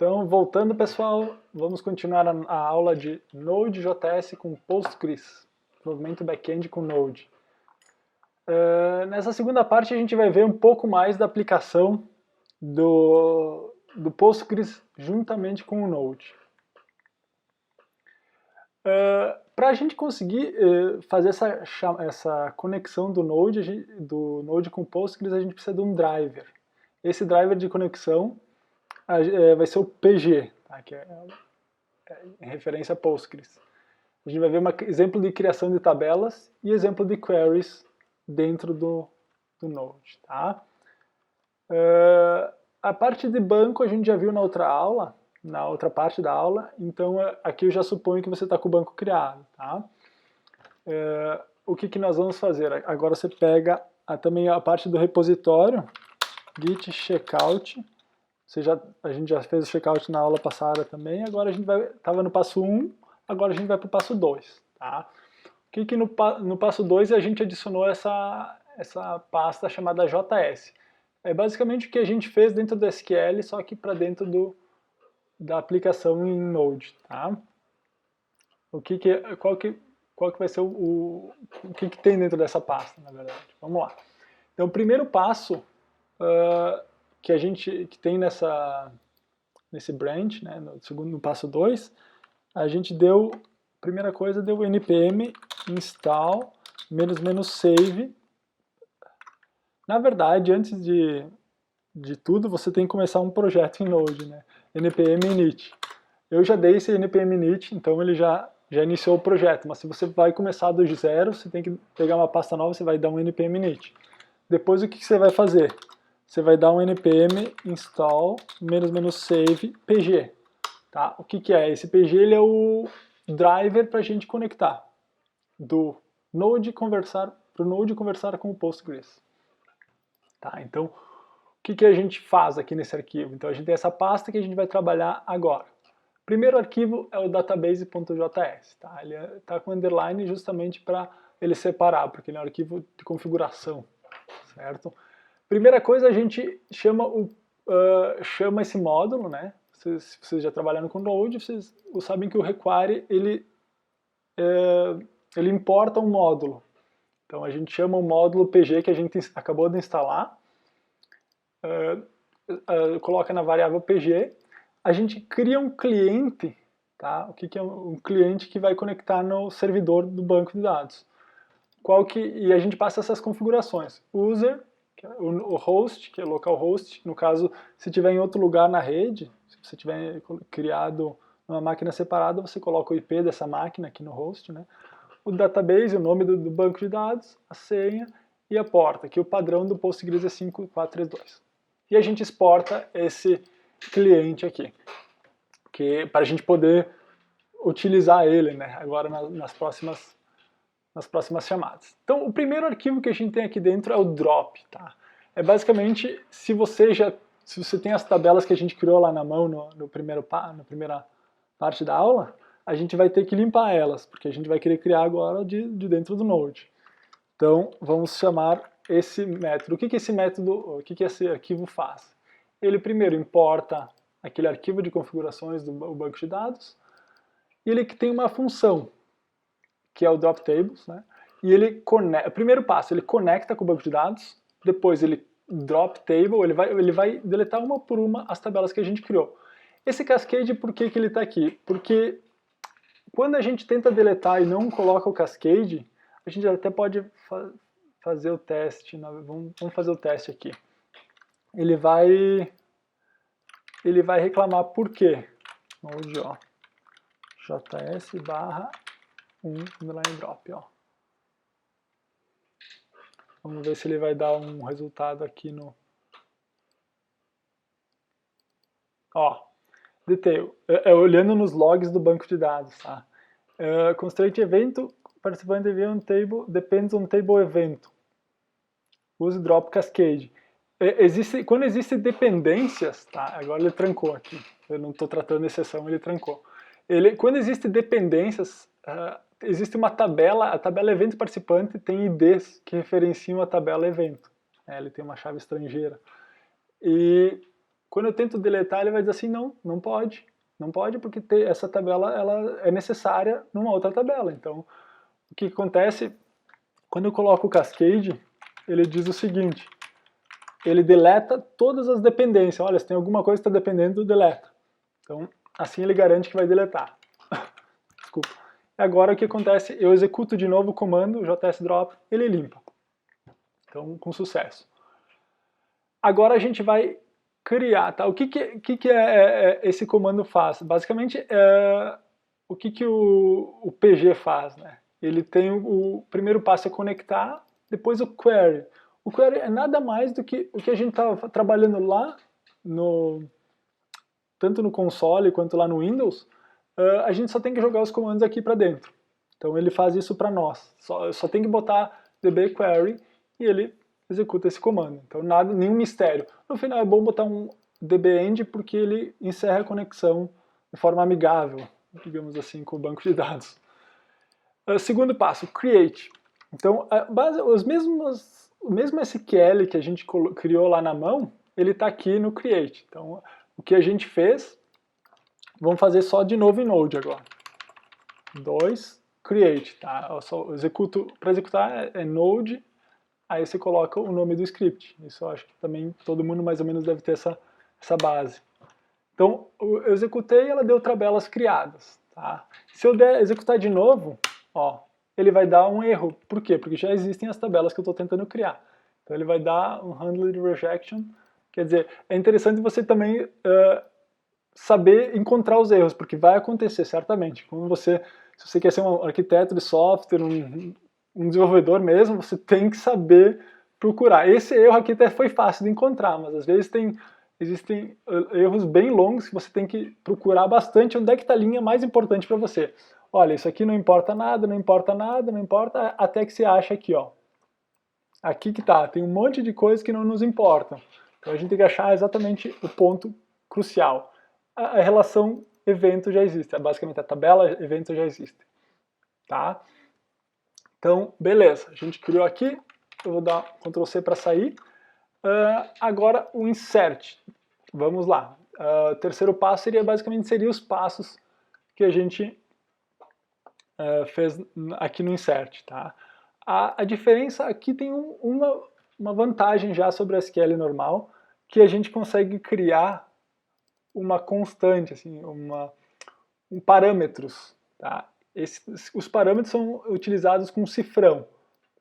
Então, voltando pessoal, vamos continuar a aula de Node.js com Postgres, desenvolvimento back-end com Node. Nessa segunda parte a gente vai ver um pouco mais da aplicação do Postgres juntamente com o Node. Para a gente conseguir fazer essa conexão do Node com o Postgres, a gente precisa de um driver. Esse driver de conexão vai ser o PG, tá? Que é em referência a Postgres. A gente vai ver um exemplo de criação de tabelas e exemplo de queries dentro do Node. Tá? A parte de banco a gente já viu na outra aula, na outra parte da aula, então aqui eu já suponho que você está com o banco criado. Tá? O que nós vamos fazer? Agora você pega também a parte do repositório, git checkout. A gente já fez o checkout na aula passada também, agora a gente estava no passo 1, agora a gente vai para o passo 2. Tá? O que no passo 2 a gente adicionou essa pasta chamada JS. É basicamente o que a gente fez dentro do SQL, só que para dentro da aplicação em Node. Tá? Qual que vai ser o que tem dentro dessa pasta, na verdade? Vamos lá. Então o primeiro passo que tem nesse branch, né, no passo 2, a gente primeira coisa, deu npm install --save. Na verdade, antes de tudo, você tem que começar um projeto em Node, né, npm init. Eu já dei esse npm init, então ele já iniciou o projeto, mas se você vai começar do zero, você tem que pegar uma pasta nova, você vai dar um npm init. Depois o que você vai fazer? Você vai dar um npm install --save pg. Tá? O que é? Esse pg ele é o driver para a gente conectar do Node conversar com o Postgres. Tá? Então, o que a gente faz aqui nesse arquivo? Então a gente tem essa pasta que a gente vai trabalhar agora. O primeiro arquivo é o database.js. Tá? Ele está com underline justamente para ele separar, porque ele é um arquivo de configuração. Certo? Primeira coisa, a gente chama esse módulo, né? Se vocês já trabalharam com Node, vocês sabem que o require ele importa um módulo. Então a gente chama o módulo PG que a gente acabou de instalar, coloca na variável PG, a gente cria um cliente, tá? O que é um cliente que vai conectar no servidor do banco de dados. E a gente passa essas configurações. User, que é o host, que é localhost, no caso, se tiver em outro lugar na rede, se você tiver criado uma máquina separada, você coloca o IP dessa máquina aqui no host, né? O database, o nome do banco de dados, a senha e a porta, que o padrão do Postgres é 5432. E a gente exporta esse cliente aqui, para a gente poder utilizar ele, né, agora nas próximas chamadas. Então, o primeiro arquivo que a gente tem aqui dentro é o drop. Tá? É basicamente, se você tem as tabelas que a gente criou lá na mão na primeira parte da aula, a gente vai ter que limpar elas, porque a gente vai querer criar agora de dentro do Node. Então, vamos chamar esse método. O que esse arquivo faz? Ele primeiro importa aquele arquivo de configurações do banco de dados, e ele tem uma função, que é o drop tables, né? E o primeiro passo, ele conecta com o banco de dados, depois ele drop table, ele vai deletar uma por uma as tabelas que a gente criou. Esse cascade, por que ele está aqui? Porque quando a gente tenta deletar e não coloca o cascade, a gente até pode fazer o teste, vamos fazer o teste aqui. Ele vai reclamar por quê? Node, ó, js/1_drop, ó. Vamos ver se ele vai dar um resultado aqui no... Ó, detail. Olhando nos logs do banco de dados, tá? Constraint evento, participante envia um table, depends on table evento. Use drop cascade. Quando existem dependências, tá? Agora ele trancou aqui. Eu não estou tratando exceção, ele trancou. Quando existem dependências, existe uma tabela, a tabela evento participante tem IDs que referenciam a tabela evento. Ele tem uma chave estrangeira. E Quando eu tento deletar, ele vai dizer assim, não, não pode. Não pode porque essa tabela ela é necessária numa outra tabela. Então, o que acontece, quando eu coloco o Cascade, ele diz o seguinte, ele deleta todas as dependências. Olha, se tem alguma coisa que está dependendo, deleta. Então, assim ele garante que vai deletar. Desculpa. Agora o que acontece, eu executo de novo o comando, JSDrop, ele limpa. Então, com sucesso. Agora a gente vai criar, tá? O que esse comando faz? Basicamente, o que o PG faz, né? Ele tem o primeiro passo é conectar, depois o query. O query é nada mais do que o que a gente estava trabalhando lá, tanto no console quanto lá no Windows, a gente só tem que jogar os comandos aqui para dentro. Então ele faz isso para nós. Só tem que botar db query e ele executa esse comando. Então nenhum mistério. No final é bom botar um dbEnd porque ele encerra a conexão de forma amigável, digamos assim, com o banco de dados. Segundo passo, create. Então o mesmo SQL que a gente criou lá na mão, ele está aqui no create. Então o que a gente fez, vamos fazer só de novo em Node agora. 2, create, tá? Eu só executo, para executar é Node, aí você coloca o nome do script. Isso eu acho que também todo mundo mais ou menos deve ter essa base. Então, eu executei e ela deu tabelas criadas, tá? Se eu executar de novo, ó, ele vai dar um erro. Por quê? Porque já existem as tabelas que eu estou tentando criar. Então ele vai dar um handled rejection. Quer dizer, é interessante você também saber encontrar os erros, porque vai acontecer certamente. Se você quer ser um arquiteto de software, um desenvolvedor mesmo, você tem que saber procurar. Esse erro aqui até foi fácil de encontrar, mas às vezes existem erros bem longos que você tem que procurar bastante onde é que está a linha mais importante para você. Olha, isso aqui não importa nada, não importa nada, não importa, até que você acha aqui, ó. Aqui que tá, tem um monte de coisas que não nos importam. Então a gente tem que achar exatamente o ponto crucial. A relação evento já existe, basicamente a tabela evento já existe. Tá? Então, beleza, a gente criou aqui, eu vou dar Ctrl C para sair. Agora o insert, vamos lá. O terceiro passo basicamente seria os passos que a gente fez aqui no insert. Tá? A diferença aqui tem uma vantagem já sobre o SQL normal, que a gente consegue criar uma constante, assim, parâmetros. Tá? Os parâmetros são utilizados com cifrão.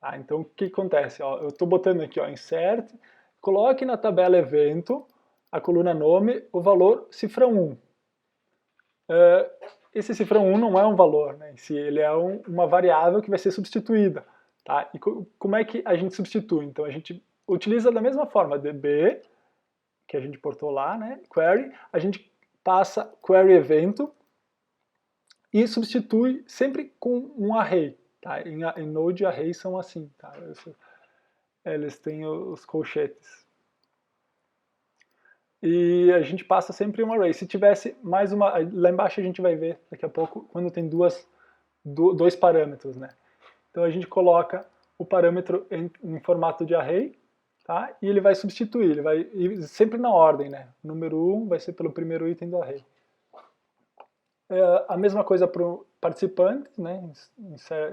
Tá? Então o que acontece? Ó, eu estou botando aqui, ó, insert, coloque na tabela evento, a coluna nome, o valor cifrão 1. Esse cifrão 1 não é um valor, né? Ele é uma variável que vai ser substituída. Tá? E como é que a gente substitui? Então a gente utiliza da mesma forma, db, que a gente portou lá, né? Query, a gente passa query evento e substitui sempre com um array. Tá? Em Node, arrays são assim. Tá? Eles têm os colchetes. E a gente passa sempre um array. Se tivesse mais uma... Lá embaixo a gente vai ver daqui a pouco, quando tem dois parâmetros. Né? Então a gente coloca o parâmetro em formato de array, tá? E ele vai substituir, ele vai ir sempre na ordem. Né? O número 1 vai ser pelo primeiro item do array. A mesma coisa para o participante, né?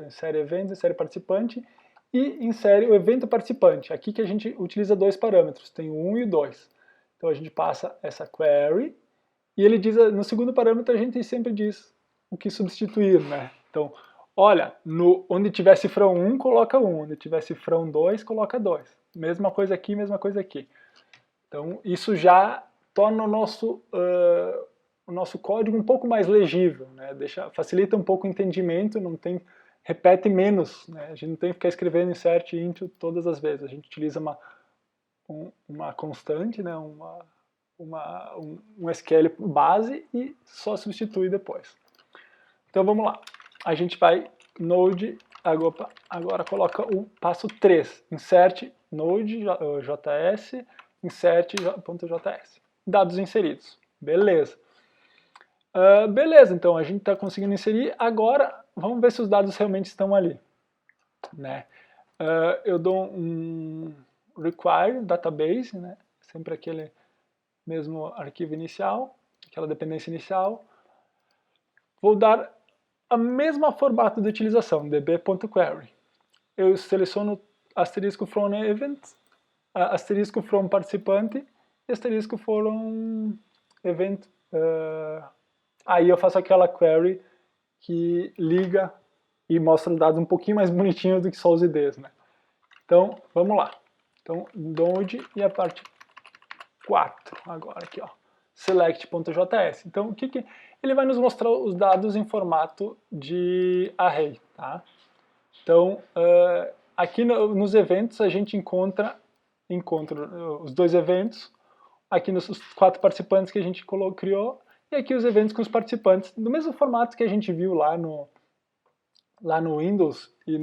Insere evento, insere participante, e insere o evento participante. Aqui que a gente utiliza dois parâmetros, tem o 1 e o 2. Então a gente passa essa query, e ele diz, no segundo parâmetro a gente sempre diz o que substituir, né? Então, olha, onde tiver cifrão 1, coloca 1, onde tiver cifrão 2, coloca 2. Mesma coisa aqui, mesma coisa aqui. Então isso já torna o nosso código um pouco mais legível, né? Facilita um pouco o entendimento, repete menos, né? A gente não tem que ficar escrevendo insert into todas as vezes, a gente utiliza uma constante, né? um SQL base e só substitui depois. Então vamos lá, a gente vai Node, agora coloca o passo 3, insert Node, JS, insert.js, dados inseridos, beleza. Beleza, então a gente está conseguindo inserir. Agora, vamos ver se os dados realmente estão ali. Né? Eu dou um require database, né? Sempre mesmo arquivo inicial, aquela dependência inicial. Vou dar a mesma formato de utilização, db.query. Eu seleciono asterisco from event, asterisco from participante e asterisco from event. Aí eu faço aquela query que liga e mostra os dados um pouquinho mais bonitinhos do que só os IDs, né? Então, vamos lá. Então, node e a parte 4 agora aqui, ó. Select.js. Então, ele vai nos mostrar os dados em formato de array, tá? Então, aqui nos eventos a gente encontra os dois eventos, aqui nos 4 participantes que a gente criou, e aqui os eventos com os participantes, do mesmo formato que a gente viu lá no Windows e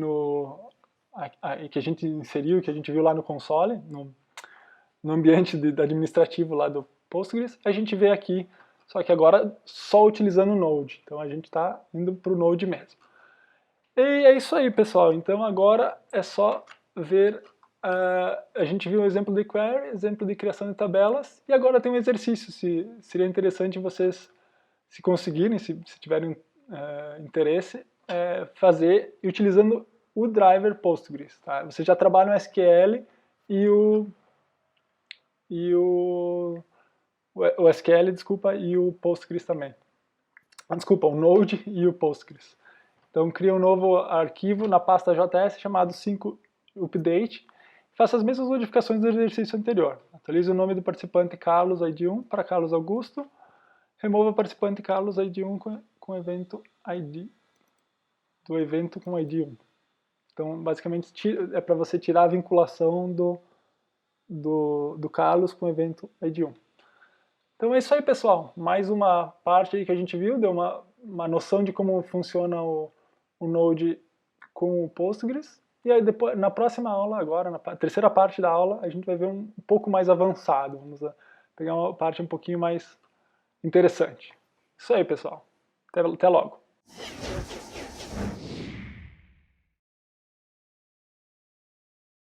que a gente inseriu, que a gente viu lá no console, no ambiente administrativo lá do Postgres, a gente vê aqui, só que agora só utilizando o Node. Então a gente está indo para o Node mesmo. E é isso aí, pessoal. Então agora é só ver, a gente viu um exemplo de query, exemplo de criação de tabelas, e agora tem um exercício. Seria interessante vocês, se conseguirem, se tiverem interesse, fazer utilizando o driver Postgres. Tá? Você já trabalha no SQL e o SQL, desculpa, e o Postgres também. Desculpa, o Node e o Postgres. Então, cria um novo arquivo na pasta JS chamado 5update. Faça as mesmas modificações do exercício anterior. Atualize o nome do participante Carlos ID1 para Carlos Augusto. Remova o participante Carlos ID1 com evento ID do evento com ID1. Então, basicamente, é para você tirar a vinculação do Carlos com o evento ID1. Então é isso aí, pessoal. Mais uma parte aí que a gente viu, deu uma noção de como funciona o Node com o Postgres. E aí depois, na próxima aula agora, na terceira parte da aula, a gente vai ver um pouco mais avançado. Vamos pegar uma parte um pouquinho mais interessante. Isso aí, pessoal. Até logo.